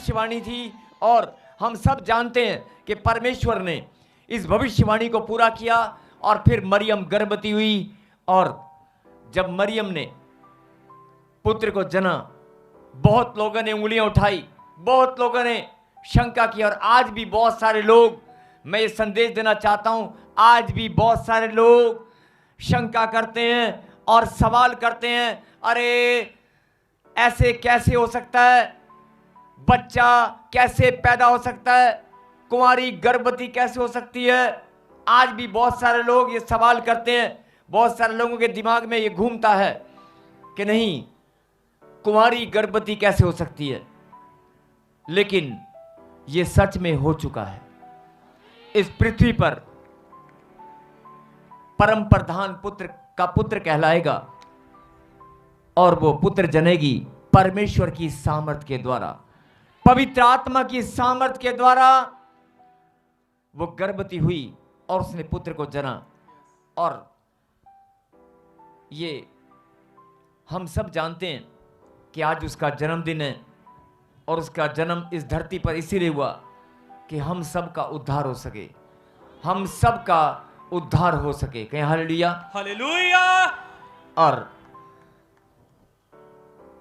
भविष्यवाणी थी और हम सब जानते हैं कि परमेश्वर ने इस भविष्यवाणी को पूरा किया। और फिर मरियम गर्भवती हुई और जब मरियम ने पुत्र को जना, बहुत लोगों ने उंगलियां उठाई, बहुत लोगों ने शंका की। और आज भी बहुत सारे लोग, मैं ये संदेश देना चाहता हूं, आज भी बहुत सारे लोग शंका करते हैं और सवाल करते हैं, अरे ऐसे कैसे हो सकता है, बच्चा कैसे पैदा हो सकता है, कुंवारी गर्भवती कैसे हो सकती है। आज भी बहुत सारे लोग ये सवाल करते हैं, बहुत सारे लोगों के दिमाग में ये घूमता है कि नहीं, कुंवारी गर्भवती कैसे हो सकती है। लेकिन ये सच में हो चुका है। इस पृथ्वी पर परम प्रधान पुत्र का पुत्र कहलाएगा और वो पुत्र जनेगी परमेश्वर की सामर्थ के द्वारा, पवित्र आत्मा की सामर्थ के द्वारा। वो गर्भवती हुई और उसने पुत्र को जना। और ये हम सब जानते हैं कि आज उसका जन्मदिन है और उसका जन्म इस धरती पर इसीलिए हुआ कि हम सब का उद्धार हो सके, हम सब का उद्धार हो सके। कहें हालेलुया, हालेलुया। और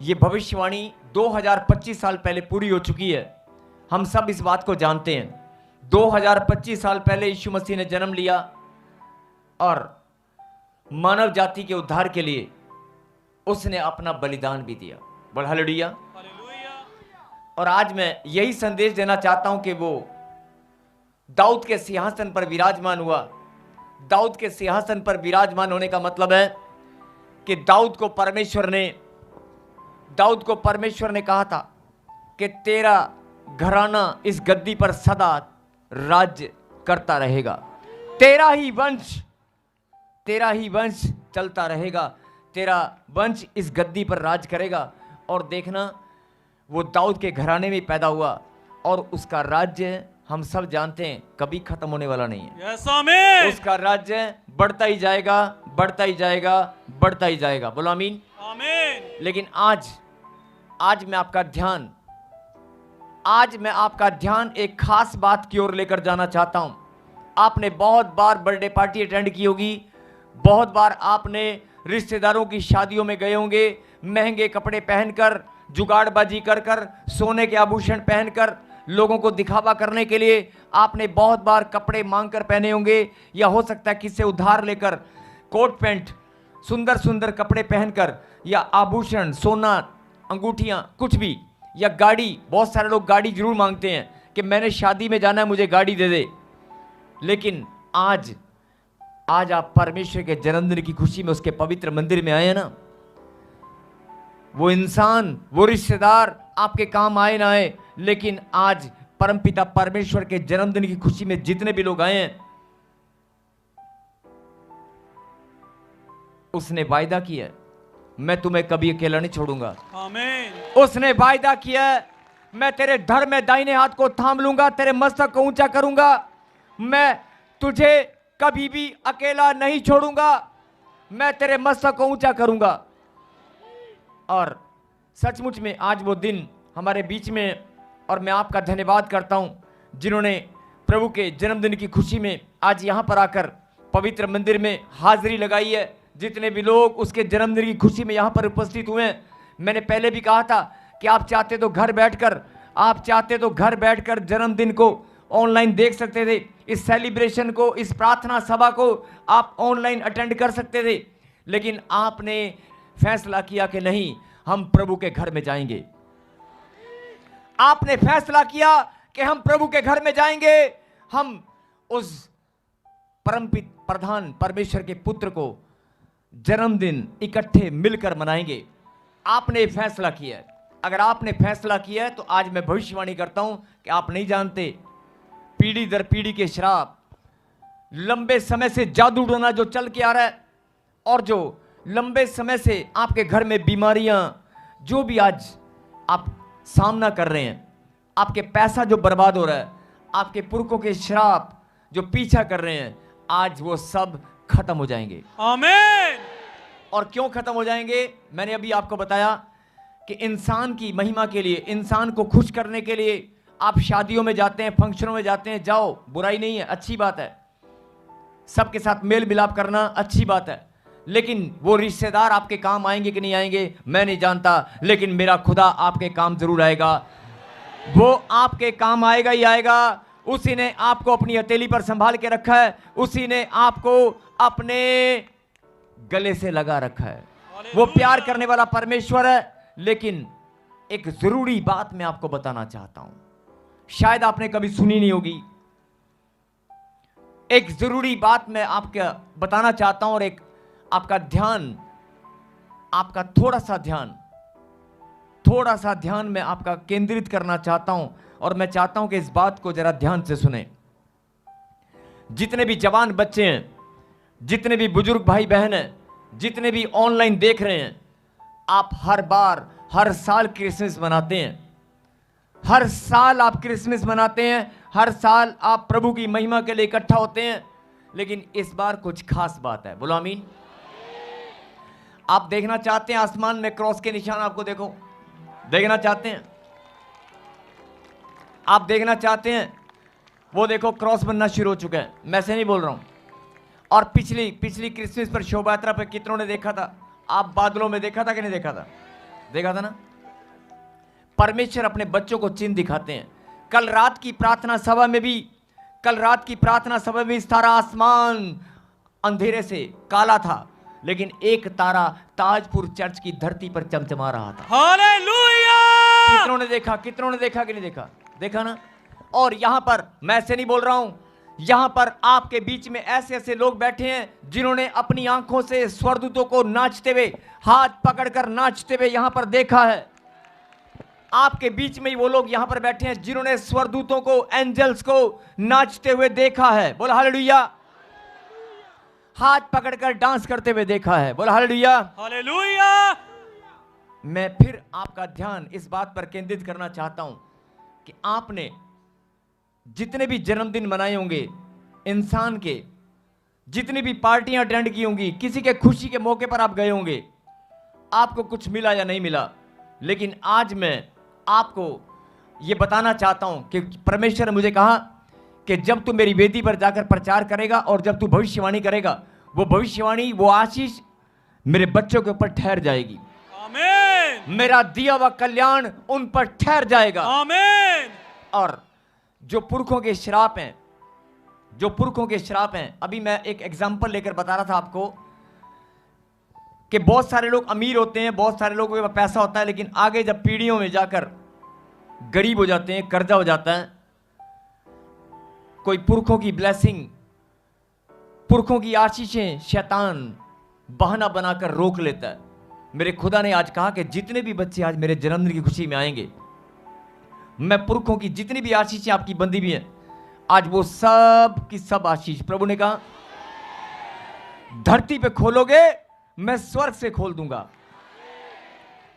ये भविष्यवाणी 2025 साल पहले पूरी हो चुकी है। हम सब इस बात को जानते हैं। 2025 साल पहले यीशु मसीह ने जन्म लिया और मानव जाति के उद्धार के लिए उसने अपना बलिदान भी दिया। बोल हालेलुया। और आज मैं यही संदेश देना चाहता हूं कि वो दाऊद के सिंहासन पर विराजमान हुआ। दाऊद के सिंहासन पर विराजमान होने का मतलब है कि दाऊद को परमेश्वर ने कहा था कि तेरा घराना इस गद्दी पर सदा राज्य करता रहेगा, तेरा ही वंश चलता रहेगा, तेरा वंश इस गद्दी पर राज करेगा। और देखना, वो दाऊद के घराने में पैदा हुआ और उसका राज्य हम सब जानते हैं कभी खत्म होने वाला नहीं है। यस आमीन। उसका राज्य बढ़ता ही जाएगा, बढ़ता ही जाएगा, बढ़ता ही जाएगा। बोलो आमीन। आमीन। लेकिन आज मैं आपका ध्यान एक खास बात की ओर लेकर जाना चाहता हूं। आपने बहुत बार बर्थडे पार्टी अटेंड की होगी, बहुत बार आपने रिश्तेदारों की शादियों में गए होंगे, महंगे कपड़े पहनकर, जुगाड़बाजी कर सोने के आभूषण पहनकर लोगों को दिखावा करने के लिए आपने बहुत बार कपड़े मांगकर पहने होंगे, या हो सकता है किससे उधार लेकर कोट पैंट, सुंदर सुंदर कपड़े पहनकर, या आभूषण, सोना, अंगूठियां, कुछ भी, या गाड़ी। बहुत सारे लोग गाड़ी जरूर मांगते हैं कि मैंने शादी में जाना है, मुझे गाड़ी दे दे। लेकिन आज आप परमेश्वर के जन्मदिन की खुशी में उसके पवित्र मंदिर में आए हैं ना, वो इंसान, वो रिश्तेदार आपके काम आए ना आए, लेकिन आज परमपिता परमेश्वर के जन्मदिन की खुशी में जितने भी लोग आए हैं, उसने वायदा किया है, मैं तुम्हें कभी अकेला नहीं छोड़ूंगा। आमीन। उसने वायदा किया है, मैं तेरे धड़ में दाहिने हाथ को थाम लूंगा, तेरे मस्तक को ऊंचा करूंगा, मैं तुझे कभी भी अकेला नहीं छोड़ूंगा, मैं तेरे मस्तक को ऊंचा करूंगा। और सचमुच में आज वो दिन हमारे बीच में, और मैं आपका धन्यवाद करता हूं जिन्होंने प्रभु के जन्मदिन की खुशी में आज यहां पर आकर पवित्र मंदिर में हाजिरी लगाई है। जितने भी लोग उसके जन्मदिन की खुशी में यहां पर उपस्थित हुए हैं, मैंने पहले भी कहा था कि आप चाहते तो घर बैठकर जन्मदिन को ऑनलाइन देख सकते थे, इस सेलिब्रेशन को, इस प्रार्थना सभा को आप ऑनलाइन अटेंड कर सकते थे। लेकिन आपने फैसला किया कि नहीं, हम प्रभु के घर में जाएंगे। आपने फैसला किया कि हम प्रभु के घर में जाएंगे, हम उस परमपिता प्रधान परमेश्वर के पुत्र को जन्मदिन इकट्ठे मिलकर मनाएंगे। आपने फैसला किया है। अगर आपने फैसला किया है तो आज मैं भविष्यवाणी करता हूं कि आप नहीं जानते, पीढ़ी दर पीढ़ी के श्राप, लंबे समय से जादू टोना जो चल के आ रहा है, और जो लंबे समय से आपके घर में बीमारियां, जो भी आज आप सामना कर रहे हैं, आपके पैसा जो बर्बाद हो रहा है, आपके पुरखों के श्राप जो पीछा कर रहे हैं, आज वो सब खत्म हो जाएंगे। आमीन। और क्यों खत्म हो जाएंगे? मैंने अभी आपको बताया कि इंसान की महिमा के लिए, इंसान को खुश करने के लिए आप शादियों में जाते हैं, फंक्शनों में जाते हैं, जाओ, बुराई नहीं है, अच्छी बात है। सबके साथ मेल मिलाप करना अच्छी बात है, लेकिन वो रिश्तेदार आपके काम आएंगे कि नहीं आएंगे मैं नहीं जानता, लेकिन मेरा खुदा आपके काम जरूर आएगा। वो आपके काम आएगा ही आएगा। उसी ने आपको अपनी हथेली पर संभाल के रखा है, उसी ने आपको अपने गले से लगा रखा है। वो प्यार करने वाला परमेश्वर है। लेकिन एक जरूरी बात मैं आपको बताना चाहता हूं, शायद आपने कभी सुनी नहीं होगी। एक जरूरी बात मैं आपको बताना चाहता हूं, और एक आपका ध्यान, आपका थोड़ा सा ध्यान मैं आपका केंद्रित करना चाहता हूं, और मैं चाहता हूं कि इस बात को जरा ध्यान से सुने। जितने भी जवान बच्चे हैं, जितने भी बुजुर्ग भाई बहन हैं, जितने भी ऑनलाइन देख रहे हैं, आप हर साल क्रिसमस मनाते हैं। हर साल आप क्रिसमस मनाते हैं, हर साल आप प्रभु की महिमा के लिए इकट्ठा होते हैं, लेकिन इस बार कुछ खास बात है। बोलो आमीन। आप देखना चाहते हैं आसमान में क्रॉस के निशान, आपको देखना चाहते हैं, आप देखना चाहते हैं, वो देखो क्रॉस बनना शुरू हो चुका है। मैं से नहीं बोल रहा हूं। और पिछली क्रिसमस पर शोभा यात्रा पर कितनों ने देखा था? आप बादलों में देखा था कि नहीं देखा था? देखा था ना। परमेश्वर अपने बच्चों को चिन्ह दिखाते हैं। कल रात की प्रार्थना सभा में भी सारा आसमान अंधेरे से काला था, लेकिन एक तारा ताजपुर चर्च की धरती पर चमचमा रहा था। हालेलुया! कितनों ने देखा कि नहीं देखा? देखा ना। और यहां पर मैं ऐसे नहीं बोल रहा हूं, यहां पर आपके बीच में ऐसे लोग बैठे हैं जिन्होंने अपनी आंखों से स्वर्गदूतों को नाचते हुए, हाथ पकड़कर नाचते हुए यहां पर देखा है। आपके बीच में ही वो लोग यहां पर बैठे हैं जिन्होंने स्वर्गदूतों को, एंजल्स को नाचते हुए देखा है। बोला हालेलुया। हाथ पकड़कर डांस करते हुए देखा है। बोला हालेलुया। हालेलुया! मैं फिर आपका ध्यान इस बात पर केंद्रित करना चाहता हूं कि आपने जितने भी जन्मदिन मनाए होंगे, इंसान के जितनी भी पार्टियां अटेंड की होंगी, किसी के खुशी के मौके पर आप गए होंगे, आपको कुछ मिला या नहीं मिला, लेकिन आज मैं आपको यह बताना चाहता हूं कि परमेश्वर ने मुझे कहा कि जब तू मेरी वेदी पर जाकर प्रचार करेगा और जब तू भविष्यवाणी करेगा, वो भविष्यवाणी, वो आशीष मेरे बच्चों के ऊपर ठहर जाएगी। आमीन। मेरा दिया हुआ कल्याण उन पर ठहर जाएगा। आमीन। और जो पुरखों के श्राप हैं, अभी मैं एक एग्जांपल लेकर बता रहा था आपको कि बहुत सारे लोग अमीर होते हैं, बहुत सारे लोगों के पास पैसा होता है, लेकिन आगे जब पीढ़ियों में जाकर गरीब हो जाते हैं, कर्जा हो जाता है, कोई पुरखों की ब्लेसिंग, पुरखों की आशीषें शैतान बहाना बनाकर रोक लेता है। मेरे खुदा ने आज कहा कि जितने भी बच्चे आज मेरे जन्मदिन की खुशी में आएंगे, मैं पुरखों की जितनी भी आशीषें आपकी बंदी भी हैं, आज वो सब की सब आशीष प्रभु ने कहा धरती पे खोलोगे, मैं स्वर्ग से खोल दूंगा।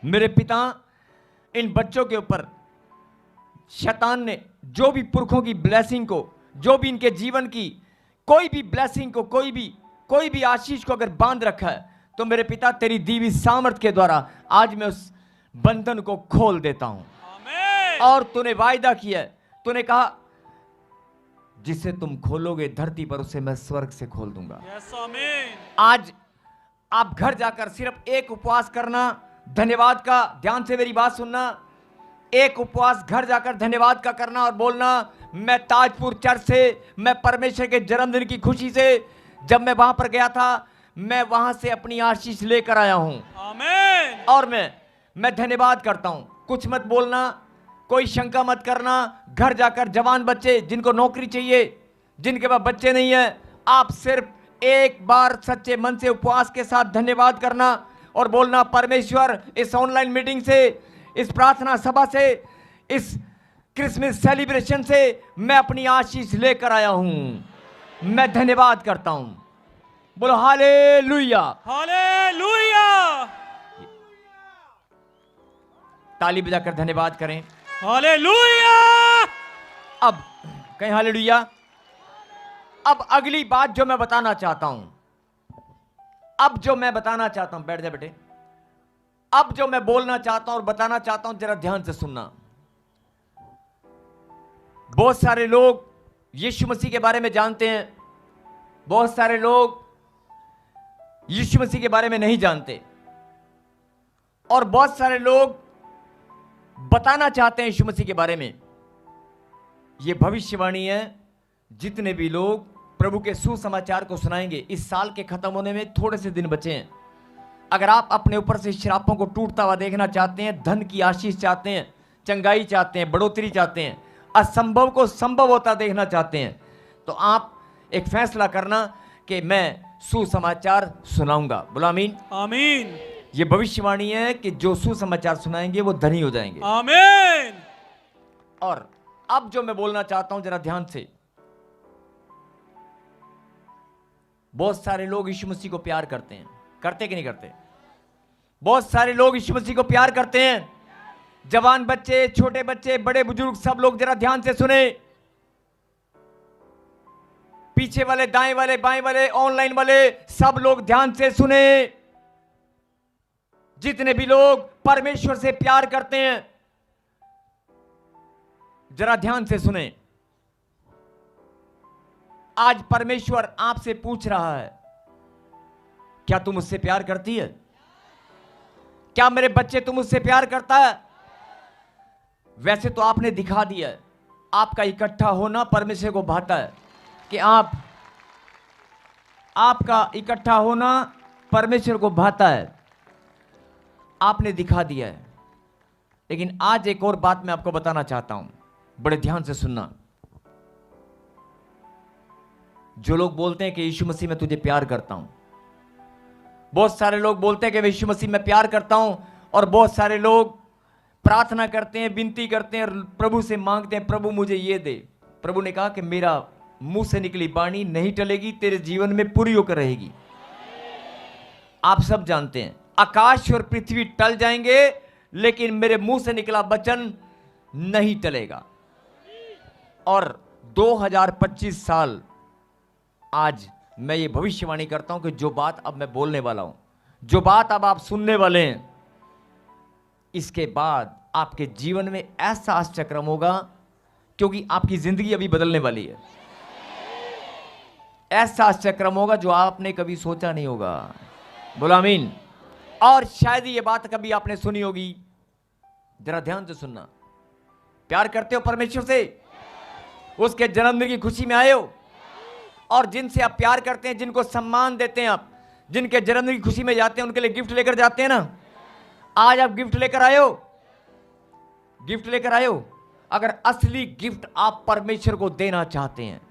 मेरे पिता, इन बच्चों के ऊपर शैतान ने जो भी पुरखों की ब्लेसिंग को, जो भी इनके जीवन की कोई भी ब्लेसिंग को, कोई भी आशीष को अगर बांध रखा है, तो मेरे पिता तेरी दी हुई सामर्थ के द्वारा आज मैं उस बंधन को खोल देता हूं। और तूने वायदा किया है, तूने कहा जिसे तुम खोलोगे धरती पर, उसे मैं स्वर्ग से खोल दूंगा। यस आमीन। आज आप घर जाकर सिर्फ एक उपवास करना, धन्यवाद का, ध्यान से मेरी बात सुनना, एक उपवास घर जाकर धन्यवाद का करना और बोलना, मैं ताजपुर चर्च से, मैं परमेश्वर के जन्मदिन की खुशी से, जब मैं वहां पर गया था, मैं वहां से अपनी आशीष लेकर आया हूं। आमीन। और मैं धन्यवाद करता हूं। कुछ मत बोलना, कोई शंका मत करना। घर जाकर जवान बच्चे जिनको नौकरी चाहिए, जिनके पास बच्चे नहीं है, आप सिर्फ एक बार सच्चे मन से उपवास के साथ धन्यवाद करना और बोलना, परमेश्वर इस ऑनलाइन मीटिंग से, इस प्रार्थना सभा से, इस क्रिसमस सेलिब्रेशन से मैं अपनी आशीष लेकर आया हूं। मैं धन्यवाद करता हूं। बोलो हालेलुया। हालेलुया। ताली बजाकर धन्यवाद करें। हालेलुया। अब कहीं हालेलुया। अब अगली बात जो मैं बताना चाहता हूं, बैठ जा बेटे। अब जो मैं बोलना चाहता हूं और बताना चाहता हूं, जरा ध्यान से सुनना। बहुत सारे लोग यीशु मसीह के बारे में जानते हैं, बहुत सारे लोग यीशु मसीह के बारे में नहीं जानते, और बहुत सारे लोग बताना चाहते हैं यीशु मसीह के बारे में। यह भविष्यवाणी है, जितने भी लोग प्रभु के सुसमाचार को सुनाएंगे। इस साल के खत्म होने में थोड़े से दिन बचे हैं। अगर आप अपने ऊपर से श्रापों को टूटता हुआ देखना चाहते हैं, धन की आशीष चाहते हैं, चंगाई चाहते हैं, बढ़ोतरी चाहते हैं, असंभव को संभव होता देखना चाहते हैं, तो आप एक फैसला करना कि मैं सुसमाचार सुनाऊंगा। बोलो आमीन। आमीन। ये भविष्यवाणी है कि जो सुसमाचार सुनाएंगे वो धनी हो जाएंगे। आमीन। और अब जो मैं बोलना चाहता हूं, जरा ध्यान से। बहुत सारे लोग यीशु मसीह को प्यार करते हैं, करते कि नहीं करते? बहुत सारे लोग यीशु मसीह को प्यार करते हैं। जवान बच्चे, छोटे बच्चे, बड़े बुजुर्ग, सब लोग जरा ध्यान से सुने। पीछे वाले, दाएं वाले, बाएं वाले, ऑनलाइन वाले, सब लोग ध्यान से सुने। जितने भी लोग परमेश्वर से प्यार करते हैं, जरा ध्यान से सुने। आज परमेश्वर आपसे पूछ रहा है, क्या तुम मुझसे प्यार करती है? क्या मेरे बच्चे तुम मुझसे प्यार करता है? वैसे तो आपने दिखा दिया है, आपका इकट्ठा होना परमेश्वर को भाता है, कि आपका इकट्ठा होना परमेश्वर को भाता है। आपने दिखा दिया है। लेकिन आज एक और बात मैं आपको बताना चाहता हूं, बड़े ध्यान से सुनना। जो लोग बोलते हैं कि यीशु मसीह मैं तुझे प्यार करता हूं, बहुत सारे लोग बोलते हैं कि यीशु मसीह मैं प्यार करता हूं, और बहुत सारे लोग प्रार्थना करते हैं, विनती करते हैं, प्रभु से मांगते हैं, प्रभु मुझे ये दे। प्रभु ने कहा कि मेरा मुंह से निकली वाणी नहीं टलेगी, तेरे जीवन में पूरी होकर रहेगी। आप सब जानते हैं, आकाश और पृथ्वी टल जाएंगे, लेकिन मेरे मुंह से निकला वचन नहीं टलेगा। और 2025 साल आज मैं ये भविष्यवाणी करता हूं कि जो बात अब मैं बोलने वाला हूं, जो बात अब आप सुनने वाले हैं, इसके बाद आपके जीवन में ऐसा आश्चर्यक्रम होगा, क्योंकि आपकी जिंदगी अभी बदलने वाली है। ऐसा आश्चर्यक्रम होगा जो आपने कभी सोचा नहीं होगा। बोलो आमीन। और शायद ये बात कभी आपने सुनी होगी। जरा ध्यान से सुनना। प्यार करते हो परमेश्वर से? उसके जन्मदिन की खुशी में आए हो? और जिनसे आप प्यार करते हैं, जिनको सम्मान देते हैं, आप जिनके जन्मदिन की खुशी में जाते हैं, उनके लिए गिफ्ट लेकर जाते हैं ना। आज आप गिफ्ट लेकर आए हो, गिफ्ट लेकर आए हो। अगर असली गिफ्ट आप परमेश्वर को देना चाहते हैं,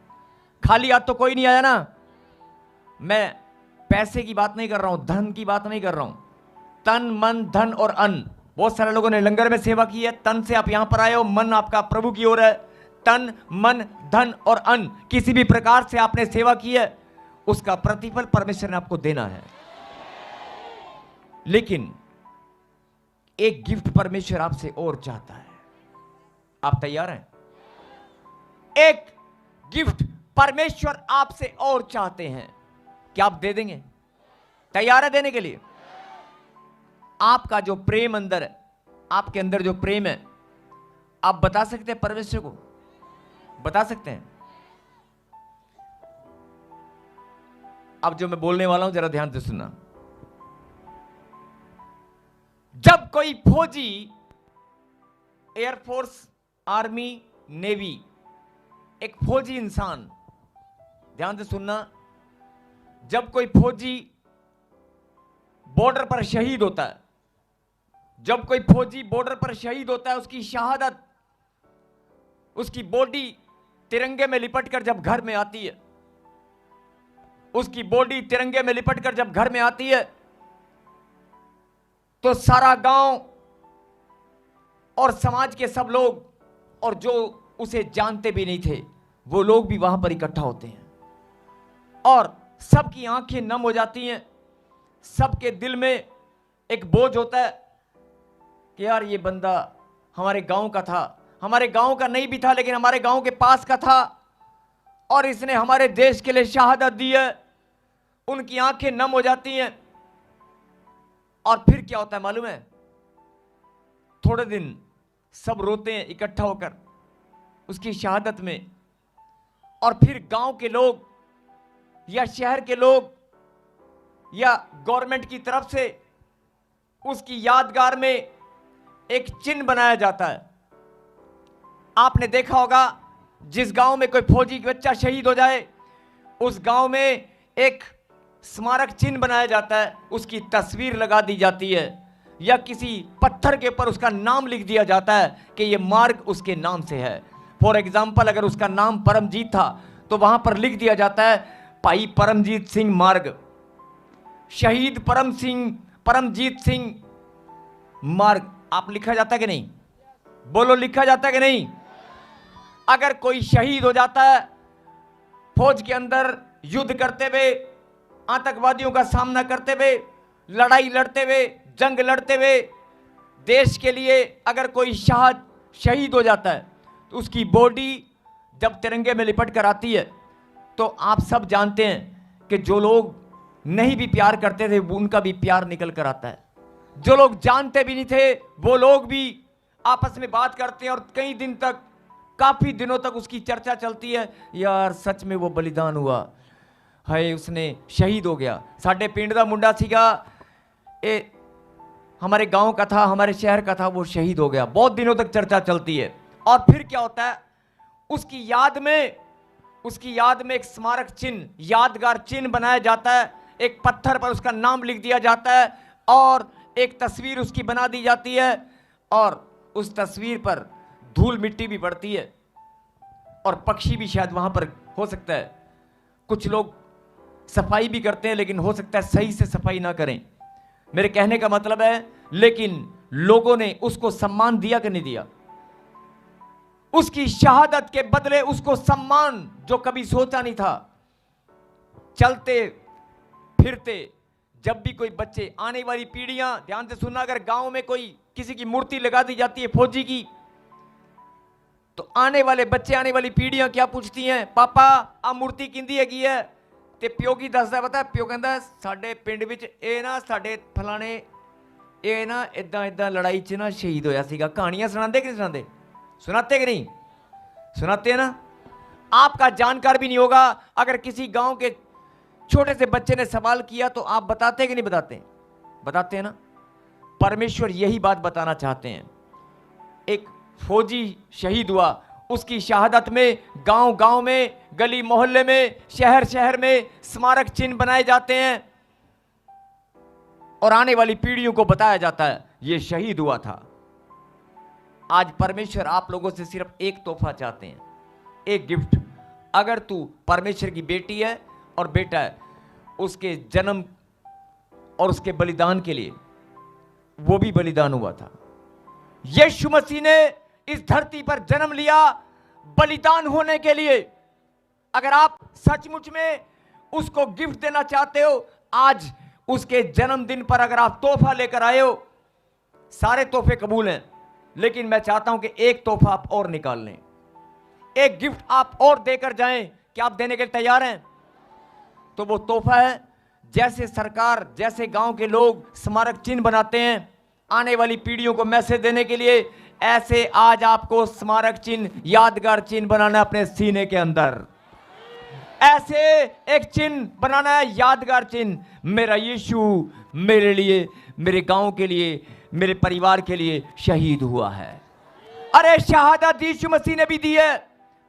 खाली हाथ तो कोई नहीं आया ना। मैं पैसे की बात नहीं कर रहा हूं, धन की बात नहीं कर रहा हूं। तन, मन, धन और अन्न। बहुत सारे लोगों ने लंगर में सेवा की है, तन से आप यहां पर आए हो, मन आपका प्रभु की ओर है। तन, मन, धन और अन्न, किसी भी प्रकार से आपने सेवा की है, उसका प्रतिफल परमेश्वर ने आपको देना है। लेकिन एक गिफ्ट परमेश्वर आपसे और चाहता है। आप तैयार हैं? एक गिफ्ट परमेश्वर आपसे और चाहते हैं। क्या आप दे देंगे? तैयार है देने के लिए? आपका जो प्रेम अंदर है, आपके अंदर जो प्रेम है, आप बता सकते हैं परमेश्वर को? बता सकते हैं? अब जो मैं बोलने वाला हूं, जरा ध्यान से सुनना। जब कोई फौजी, एयरफोर्स, आर्मी, नेवी, एक फौजी इंसान, ध्यान से सुनना, जब कोई फौजी बॉर्डर पर शहीद होता है, जब कोई फौजी बॉर्डर पर शहीद होता है, उसकी शहादत, उसकी बॉडी तिरंगे में लिपटकर जब घर में आती है, उसकी बॉडी तिरंगे में लिपटकर जब घर में आती है, तो सारा गांव और समाज के सब लोग, और जो उसे जानते भी नहीं थे, वो लोग भी वहां पर इकट्ठा होते हैं, और सबकी आंखें नम हो जाती हैं। सबके दिल में एक बोझ होता है कि यार ये बंदा हमारे गांव का था, हमारे गांव का नहीं भी था, लेकिन हमारे गांव के पास का था, और इसने हमारे देश के लिए शहादत दी है। उनकी आंखें नम हो जाती हैं। और फिर क्या होता है मालूम है? थोड़े दिन सब रोते हैं इकट्ठा होकर उसकी शहादत में, और फिर गांव के लोग या शहर के लोग या गवर्नमेंट की तरफ से उसकी यादगार में एक चिन्ह बनाया जाता है। आपने देखा होगा, जिस गांव में कोई फौजी बच्चा शहीद हो जाए उस गांव में एक स्मारक चिन्ह बनाया जाता है, उसकी तस्वीर लगा दी जाती है या किसी पत्थर के ऊपर उसका नाम लिख दिया जाता है कि ये मार्ग उसके नाम से है। फॉर एग्जाम्पल, अगर उसका नाम परमजीत था तो वहां पर लिख दिया जाता है भाई परमजीत सिंह मार्ग, शहीद परमजीत सिंह मार्ग। आप लिखा जाता है कि नहीं? बोलो, लिखा जाता है कि नहीं? अगर कोई शहीद हो जाता है फौज के अंदर युद्ध करते हुए, आतंकवादियों का सामना करते हुए, लड़ाई लड़ते हुए, जंग लड़ते हुए देश के लिए, अगर कोई शहीद हो जाता है तो उसकी बॉडी जब तिरंगे में लिपट कर आती है तो आप सब जानते हैं कि जो लोग नहीं भी प्यार करते थे उनका भी प्यार निकल कर आता है। जो लोग जानते भी नहीं थे वो लोग भी आपस में बात करते हैं और कई दिन तक, काफी दिनों तक उसकी चर्चा चलती है, यार सच में वो बलिदान हुआ है, उसने शहीद हो गया। साडे पिंड दा मुंडा सीगा, हमारे गांव का था, हमारे शहर का था, वो शहीद हो गया। बहुत दिनों तक चर्चा चलती है। और फिर क्या होता है, उसकी याद में एक स्मारक चिन्ह, यादगार चिन्ह बनाया जाता है, एक पत्थर पर उसका नाम लिख दिया जाता है और एक तस्वीर उसकी बना दी जाती है, और उस तस्वीर पर धूल मिट्टी भी पड़ती है और पक्षी भी शायद वहां पर हो सकता है। कुछ लोग सफाई भी करते हैं लेकिन हो सकता है सही से सफाई ना करें। मेरे कहने का मतलब है, लेकिन लोगों ने उसको सम्मान दिया कि नहीं दिया? उसकी शहादत के बदले उसको सम्मान जो कभी सोचा नहीं था। चलते फिरते जब भी कोई बच्चे, आने वाली पीढ़ियां ध्यान से सुनना, अगर गांव में कोई किसी की मूर्ति लगा दी जाती है फौजी की, तो आने वाले बच्चे, आने वाली पीढ़ियां क्या पूछती हैं, पापा आ मूर्ति किंदी हैगी है? ते प्यो की दसदा पता, प्यो कहता साडे पिंड विच ए ना साडे फलाने ए ना इदां इदां लड़ाई च ना शहीद होया सीगा। कहानियां सुनाते कि नहीं सुनाते? सुनाते कि नहीं? सुनाते हैं ना। आपका जानकार भी नहीं होगा, अगर किसी गांव के छोटे से बच्चे ने सवाल किया तो आप बताते कि नहीं बताते? बताते हैं ना। परमेश्वर यही बात बताना चाहते हैं। एक फौजी शहीद हुआ, उसकी शहादत में गांव गांव में, गली मोहल्ले में, शहर शहर में स्मारक चिन्ह बनाए जाते हैं और आने वाली पीढ़ियों को बताया जाता है यह शहीद हुआ था। आज परमेश्वर आप लोगों से सिर्फ एक तोहफा चाहते हैं, एक गिफ्ट। अगर तू परमेश्वर की बेटी है और बेटा है, उसके जन्म और उसके बलिदान के लिए, वो भी बलिदान हुआ था। यीशु मसीह ने इस धरती पर जन्म लिया बलिदान होने के लिए। अगर आप सचमुच में उसको गिफ्ट देना चाहते हो, आज उसके जन्मदिन पर अगर आप तोहफा लेकर आए हो, सारे तोहफे कबूल हैं, लेकिन मैं चाहता हूं कि एक तोहफा आप और निकाल लें, एक गिफ्ट आप और देकर जाएं। क्या आप देने के लिए तैयार हैं? तो वो तोहफा है, जैसे सरकार, जैसे गांव के लोग स्मारक चिन्ह बनाते हैं आने वाली पीढ़ियों को मैसेज देने के लिए, ऐसे आज आपको स्मारक चिन्ह, यादगार चिन्ह बनाना है अपने सीने के अंदर। ऐसे एक चिन्ह बनाना है, यादगार चिन्ह, मेरा यीशु मेरे लिए, मेरे गांव के लिए, मेरे परिवार के लिए शहीद हुआ है। अरे शहादत यीशु मसीह ने भी दी है,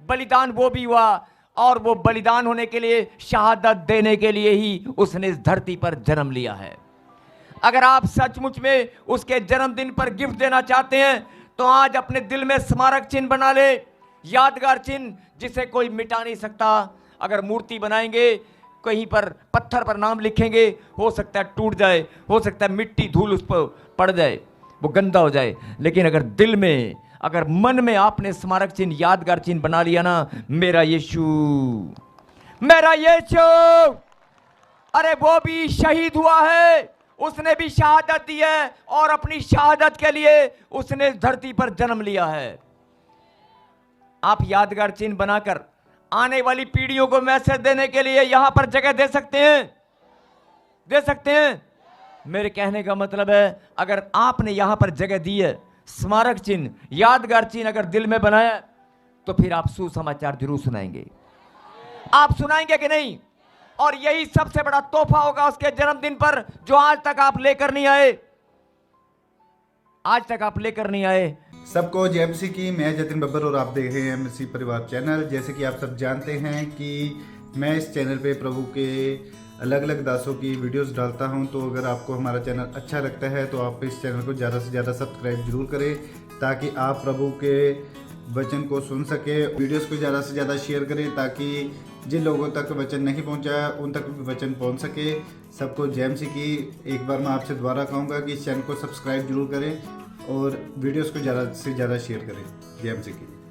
बलिदान वो भी हुआ, और वो बलिदान होने के लिए, शहादत देने के लिए ही उसने इस धरती पर जन्म लिया है। अगर आप सचमुच में उसके जन्मदिन पर गिफ्ट देना चाहते हैं तो आज अपने दिल में स्मारक चिन्ह बना ले, यादगार चिन्ह जिसे कोई मिटा नहीं सकता। अगर मूर्ति बनाएंगे, कहीं पर पत्थर पर नाम लिखेंगे, हो सकता है टूट जाए, हो सकता है मिट्टी धूल उस पर पड़ जाए, वो गंदा हो जाए, लेकिन अगर दिल में, अगर मन में आपने स्मारक चिन्ह, यादगार चिन्ह बना लिया ना, मेरा यीशु, मेरा यीशु, अरे वो भी शहीद हुआ है, उसने भी शहादत दी है और अपनी शहादत के लिए उसने इस धरती पर जन्म लिया है। आप यादगार चिन्ह बनाकर आने वाली पीढ़ियों को मैसेज देने के लिए यहां पर जगह दे सकते हैं, दे सकते हैं। मेरे कहने का मतलब है, अगर आपने यहां पर जगह दी है स्मारक चिन्ह, यादगार चिन्ह अगर दिल में बनाया तो फिर आप सुसमाचार जरूर सुनाएंगे। आप सुनाएंगे कि नहीं? और यही सबसे बड़ा तोहफा होगा उसके जन्मदिन पर, जो आज तक आप लेकर नहीं आए, आज तक आप लेकर नहीं आए। सबको जय मसीह की। मैं जतिन बब्बर और आप देख रहे हैं मसीह परिवार चैनल। जैसे कि आप सब जानते हैं कि मैं इस चैनल पे प्रभु के अलग अलग दासों की वीडियोस डालता हूं, तो अगर आपको हमारा चैनल अच्छा लगता है तो आप इस चैनल को ज़्यादा से ज़्यादा सब्सक्राइब जरूर करें, ताकि आप प्रभु के वचन को सुन सके। वीडियोस को ज़्यादा से ज़्यादा शेयर करें, ताकि जिन लोगों तक वचन नहीं पहुंचा उन तक भी वचन पहुंच सके। सबको जय मसीह की। एक बार मैं आपसे दोबारा कहूँगा कि इस चैनल को सब्सक्राइब जरूर करें और वीडियोस को ज़्यादा से ज़्यादा शेयर करें। जय मसीह की।